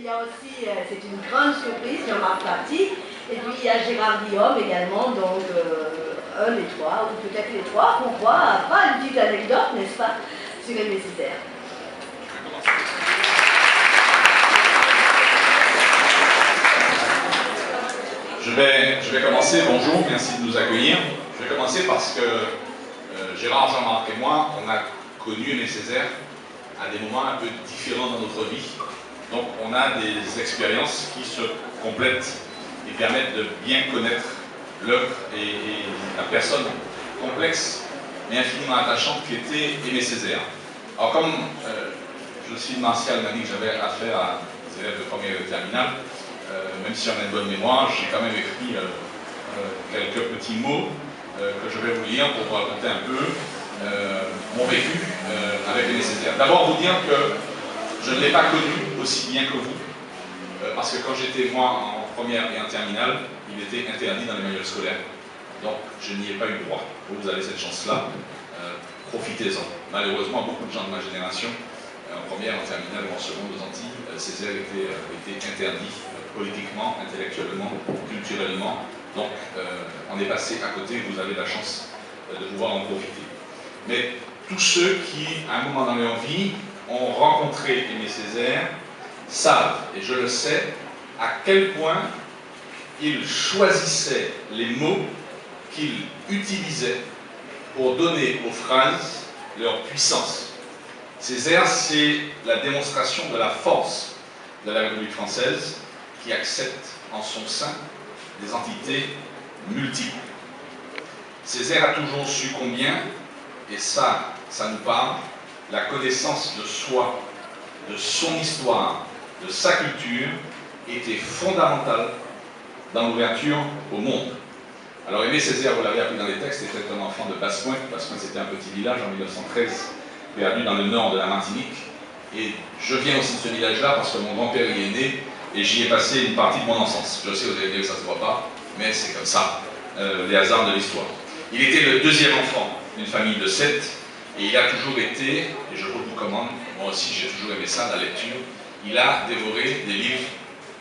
y a aussi, c'est une grande surprise, Jean-Marc Paty. Et puis il y a Gérard Guillaume également, donc un des trois, ou peut-être les trois. Pourquoi pas une petite anecdote, n'est-ce pas, sur Aimé Césaire. Je vais commencer, bonjour, merci de nous accueillir. Je vais commencer parce que Gérard, Jean-Marc et moi, on a connu Aimé Césaire à des moments un peu différents dans notre vie. Donc on a des expériences qui se complètent et permettent de bien connaître l'œuvre et la personne complexe mais infiniment attachante qui était Aimé Césaire. Alors comme Jocelyne Martial m'a dit que j'avais affaire à des élèves de première et de terminale, même si on a une bonne mémoire, j'ai quand même écrit quelques petits mots que je vais vous lire pour vous raconter un peu mon vécu avec Aimé Césaire. D'abord vous dire que je ne l'ai pas connu aussi bien que vous, parce que quand j'étais moi en première et en terminale, il était interdit dans les manuels scolaires. Donc je n'y ai pas eu droit. Vous avez cette chance-là, profitez-en. Malheureusement, beaucoup de gens de ma génération, en première, en terminale ou en seconde aux Antilles, Césaire était interdit politiquement, intellectuellement, culturellement. Donc on est passé à côté, vous avez la chance de pouvoir en profiter. Mais tous ceux qui, à un moment dans leur vie, ont rencontré Aimé Césaire, savent, et je le sais, à quel point il choisissait les mots qu'il utilisait pour donner aux phrases leur puissance. Césaire, c'est la démonstration de la force de la République française qui accepte en son sein des entités multiples. Césaire a toujours su combien, et ça nous parle, la connaissance de soi, de son histoire, de sa culture, était fondamentale dans l'ouverture au monde. Alors Aimé Césaire, vous l'avez appris dans les textes, était un enfant de Basse-Pointe. Basse-Pointe, c'était un petit village en 1913, perdu dans le nord de la Martinique. Et je viens aussi de ce village-là parce que mon grand-père y est né et j'y ai passé une partie de mon enfance. Je sais, vous allez dire que ça ne se voit pas, mais c'est comme ça, les hasards de l'histoire. Il était le deuxième enfant d'une famille de 7 et il a toujours été, et je vous le recommande, moi aussi j'ai toujours aimé ça, la lecture, il a dévoré des livres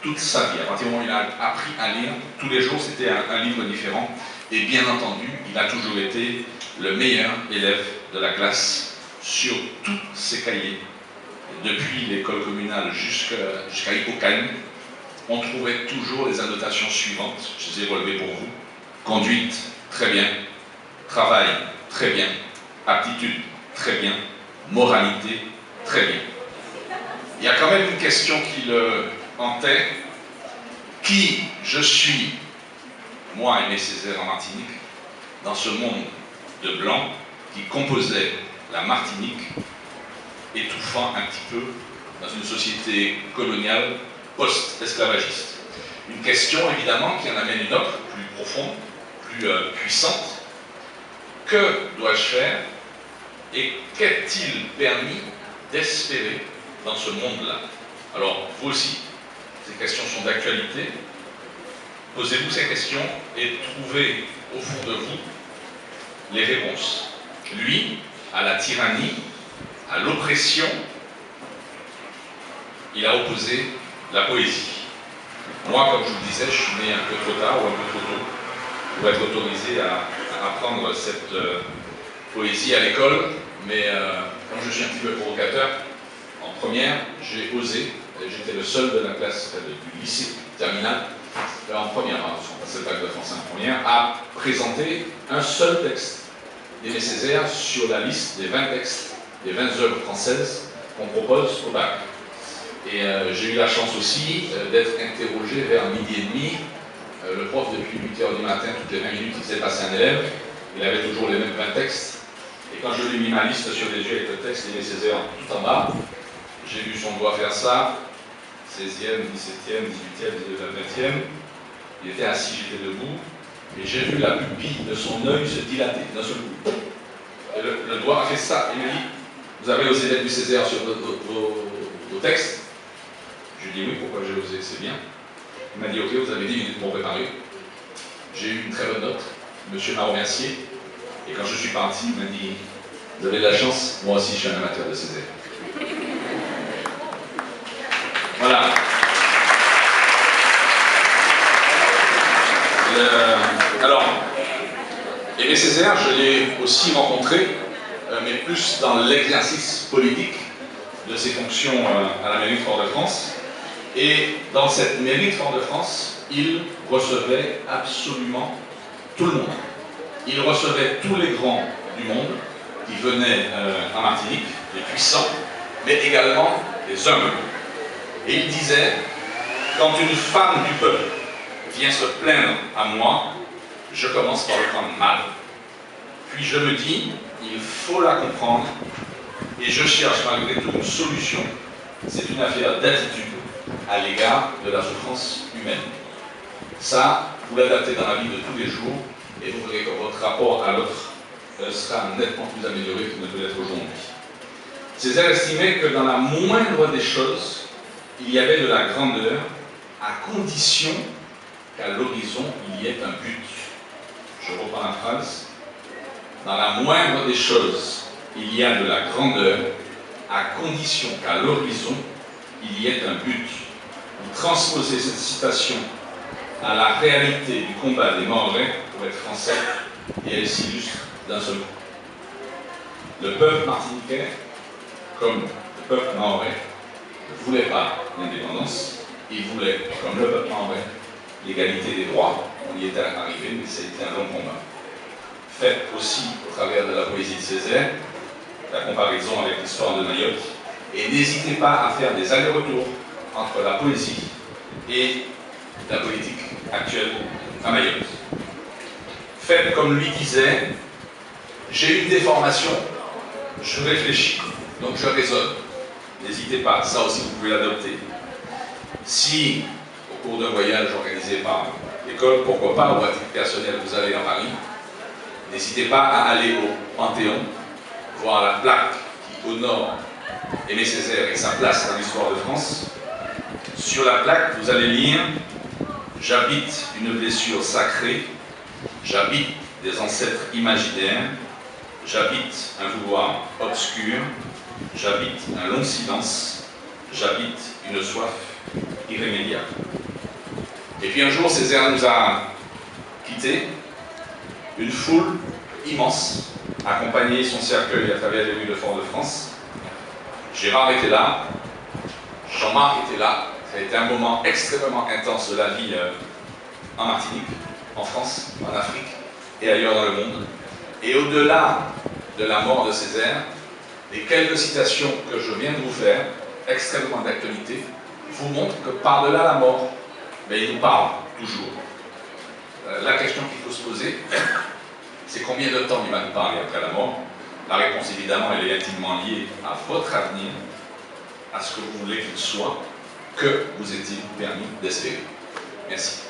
toute sa vie. À partir du moment où il a appris à lire, tous les jours c'était un livre différent. Et bien entendu, il a toujours été le meilleur élève de la classe sur tous ses cahiers. Depuis l'école communale jusqu'à Hippocane, on trouvait toujours les annotations suivantes. Je les ai relevées pour vous. Conduite, très bien. Travail, très bien. Aptitude, très bien. Moralité, très bien. Il y a quand même une question qui le hantait. Qui je suis, moi Aimé Césaire en Martinique, dans ce monde de blancs qui composait la Martinique, étouffant un petit peu dans une société coloniale post-esclavagiste. Une question évidemment qui en amène une autre, plus profonde, plus puissante. Que dois-je faire et qu'est-il permis d'espérer dans ce monde-là? Alors, vous aussi, ces questions sont d'actualité. Posez-vous ces questions et trouvez au fond de vous les réponses. Lui, à la tyrannie, à l'oppression, il a opposé la poésie. Moi, comme je vous le disais, je suis né un peu trop tard ou un peu trop tôt pour être autorisé à apprendre cette poésie à l'école, mais comme je suis un petit peu provocateur, en première, j'ai osé, j'étais le seul de la classe du lycée terminal, en première, on passait le bac de français en première, à présenter un seul texte d'Aimé Césaire sur la liste des 20 textes, des 20 œuvres françaises qu'on propose au bac. Et j'ai eu la chance aussi d'être interrogé vers midi et demi. Le prof, depuis 8h du matin, toutes les 20 minutes, il faisait passer un élève. Il avait toujours les mêmes 20 textes. Et quand je lui ai mis ma liste sur les yeux avec le texte d'Aimé Césaire tout en bas, j'ai vu son doigt faire ça, 16e, 17e, 18e, 19e, 20e. Il était assis, j'étais debout, et j'ai vu la pupille de son œil se dilater d'un seul coup. Et le doigt a fait ça. Il me dit, vous avez osé mettre du Césaire sur vos textes? Je lui ai dit oui, pourquoi j'ai osé, c'est bien. Il m'a dit ok, vous avez 10 minutes pour préparer. J'ai eu une très bonne note, monsieur m'a remercié, et quand je suis parti, il m'a dit, vous avez de la chance, moi aussi je suis un amateur de Césaire. Voilà. Alors, Aimé Césaire, je l'ai aussi rencontré, mais plus dans l'exercice politique de ses fonctions à la mairie de Fort-de-France. Et dans cette mairie de Fort-de-France, il recevait absolument tout le monde. Il recevait tous les grands du monde qui venaient en Martinique, les puissants, mais également les hommes. Et il disait, quand une femme du peuple vient se plaindre à moi, je commence par le prendre mal. Puis je me dis, il faut la comprendre, et je cherche malgré tout une solution. C'est une affaire d'attitude à l'égard de la souffrance humaine. Ça, vous l'adaptez dans la vie de tous les jours, et vous verrez que votre rapport à l'autre sera nettement plus amélioré qu'il ne peut l'être aujourd'hui. Césaire estimait que dans la moindre des choses, il y avait de la grandeur, à condition qu'à l'horizon, il y ait un but. Je reprends la phrase. Dans la moindre des choses, il y a de la grandeur, à condition qu'à l'horizon, il y ait un but. Vous transposez cette citation à la réalité du combat des Mahorais pour être français, et elle s'illustre d'un seul coup. Le peuple martiniquais, comme le peuple mahorais, ne voulait pas l'indépendance, il voulait, comme le peuple mahorais, l'égalité des droits. On y était arrivé, mais ça a été un long combat. Faites aussi, au travers de la poésie de Césaire, la comparaison avec l'histoire de Mayotte, et n'hésitez pas à faire des allers-retours entre la poésie et la politique actuelle à Mayotte. Faites comme lui disait, j'ai une déformation, je réfléchis, donc je raisonne. N'hésitez pas, ça aussi vous pouvez l'adopter. Si, au cours d'un voyage organisé par l'école, pourquoi pas, ou à titre personnel, vous allez à Paris, n'hésitez pas à aller au Panthéon, voir la plaque qui honore Aimé Césaire et sa place dans l'histoire de France. Sur la plaque, vous allez lire « J'habite une blessure sacrée, j'habite des ancêtres imaginaires, j'habite un vouloir obscur, j'habite un long silence, j'habite une soif irrémédiable. » Et puis un jour, Césaire nous a quittés, une foule immense accompagnait son cercueil à travers les rues de Fort-de-France. Gérard était là, Jean-Marc était là. Ça a été un moment extrêmement intense de la vie en Martinique, en France, en Afrique et ailleurs dans le monde. Et au-delà de la mort de Césaire, les quelques citations que je viens de vous faire, extrêmement d'actualité, vous montrent que par-delà la mort, il nous parle toujours. La question qu'il faut se poser, c'est combien de temps il va nous parler après la mort? La réponse, évidemment, elle est intimement liée à votre avenir, à ce que vous voulez qu'il soit, que vous est-il permis d'espérer. Merci.